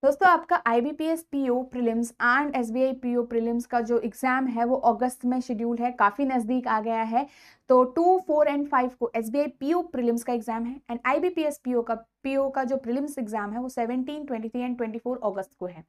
दोस्तों आपका IBPS PO prelims and SBI PO prelims का जो एग्जाम है वो अगस्त में शेड्यूल है, काफी नजदीक आ गया है। तो 2, 4 एंड 5 को SBI PO प्रीलिम्स का एग्जाम है एंड IBPS PO का जो प्रीलिम्स एग्जाम है वो 17, 23 एंड 24 अगस्त को है।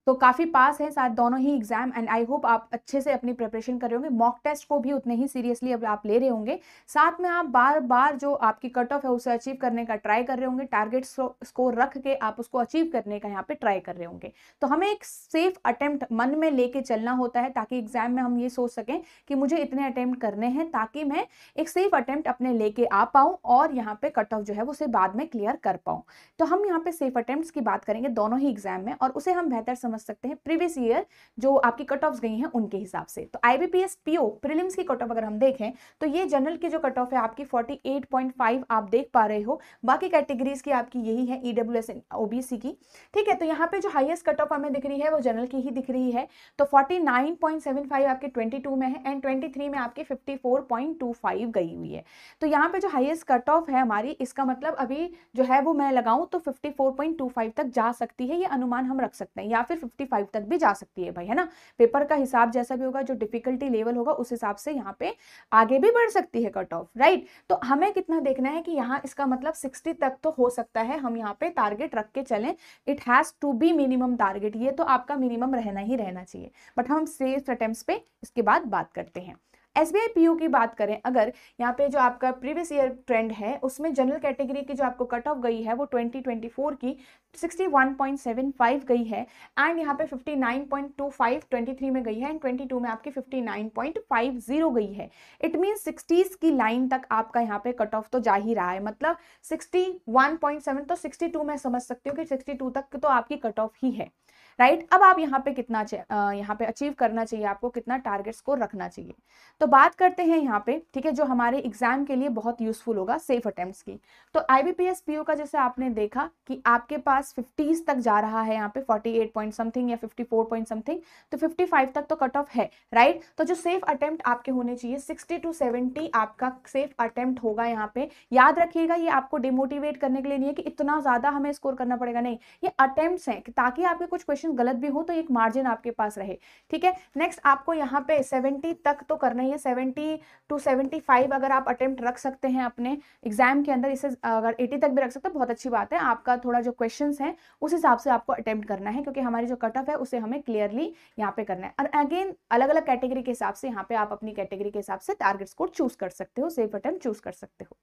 तो काफी पास है शायद दोनों ही एग्जाम एंड आई होप आप अच्छे से अपनी प्रिपरेशन कर रहे होंगे, मॉक टेस्ट को भी उतने ही सीरियसली अब आप ले रहे होंगे। साथ में आप बार बार जो आपकी कट ऑफ है उसे अचीव करने का ट्राई कर रहे होंगे, टारगेट स्कोर रख के आप उसको अचीव करने का यहाँ पे ट्राई कर रहे होंगे। तो हमें एक सेफ अटेम्प्ट मन में लेके चलना होता है ताकि एग्जाम में हम ये सोच सकें कि मुझे इतने अटेम्प्ट करने हैं ताकि मैं एक सेफ अटेम्प्ट अपने लेके आ पाऊं और यहाँ पे कट ऑफ जो है उसे बाद में क्लियर कर पाऊं। तो हम यहाँ पे सेफ अटेम्प्ट्स की बात करेंगे दोनों ही एग्जाम में और उसे हम बेहतर समझ सकते हैं प्रीवियस ईयर जो आपकी कट ऑफ्स गई हैं उनके हिसाब से। तो IBPS PO प्रीलिम्स की कट ऑफ अगर हम देखें तो ये जनरल की जो कट ऑफ है आपकी 48.5 आप देख पा रहे हो। बाकी कैटेगरीज की आपकी यही है EWS OBC की। ठीक है, तो यहाँ पे जो हाईएस्ट कट ऑफ हमें दिख रही है वो जनरल की ही दिख रही है। तो 49.75 आपके 22 में है एंड 23 में आपकी 54.25 गई हुई है। तो यहाँ पे जो हाईएस्ट कट ऑफ है हमारी, इसका मतलब अभी जो है वो मैं लगाऊं तो 54.25 तक जा सकती है, ये अनुमान हम रख सकते हैं, या फिर 55 तक भी जा सकती है भाई, है ना। पेपर का हिसाब जैसा भी होगा, जो डिफिकल्टी लेवल होगा उस हिसाब से यहाँ पे आगे भी बढ़ सकती है कट ऑफ, राइट। तो हमें कितना देखना है कि यहाँ इसका मतलब 60 तक तो हो सकता है, हम यहाँ पे टारगेट रख के चलें। It has to be minimum target, ये तो आपका मिनिमम रहना ही रहना चाहिए। बट हम सेफ अटेम्प्ट्स पे इसके बाद बात करते हैं। SBI PO की बात करें अगर, यहाँ पे जो आपका प्रीवियस ईयर ट्रेंड है उसमें जनरल कैटेगरी की जो आपको कट ऑफ गई है वो 2024 की 61.75 गई है एंड यहाँ पे 59.25 23 में गई है एंड 22 में आपकी 59.50 गई है। इट मीन्स 60s की लाइन तक आपका यहाँ पे कट ऑफ तो जा ही रहा है, मतलब 61.7 तो 62 में समझ सकते हो कि 62 तक तो आपकी कट ऑफ ही है, राइट। अब आप यहाँ पे कितना यहाँ पे अचीव करना चाहिए, आपको कितना टारगेट स्कोर रखना चाहिए। तो बात करते हैं यहाँ पे, ठीक है, जो हमारे एग्जाम के लिए बहुत यूजफुल होगा सेफ अटेम्प्ट्स की। तो IBPS PO का जैसे आपने देखा कि आपके पास 50s तक जा रहा है, यहाँ पे 48 पॉइंट समथिंग या 54 पॉइंट समथिंग, तो 55 तक तो कट ऑफ है, राइट। तो जो सेफ अटेम्प्ट आपके होने चाहिए 60 to 70 आपका सेफ अटेम्प्ट होगा यहाँ पे। याद रखिएगा ये आपको डिमोटिवेट करने के लिए नहीं है कि इतना ज्यादा हमें स्कोर करना पड़ेगा, नहीं, ये अटेम्प्ट्स हैं ताकि आपके कुछ क्वेश्चन गलत भी हो तो एक मार्जिन आपके पास रहे, ठीक है। नेक्स्ट आपको यहाँ पे 70 तक तो करना ही है, 70 to 75 अगर आप अटेम्प्ट रख सकते हैं अपने एग्जाम के अंदर, इसे अगर 80 तक भी रख सकते हैं बहुत अच्छी बात है। आपका थोड़ा जो क्वेश्चंस हैं उस हिसाब से आपको अटेम्प्ट करना है क्योंकि हमारी जो कट ऑफ है उसे हमें क्लियरली यहाँ पे करना है। और अगेन अलग अलग कैटेगरी के हिसाब से यहाँ पे आप अपनी कैटेगरी के हिसाब से टारगेट स्कोर चूज कर सकते हो, सेफ अटेम्प्ट चूज कर सकते हो।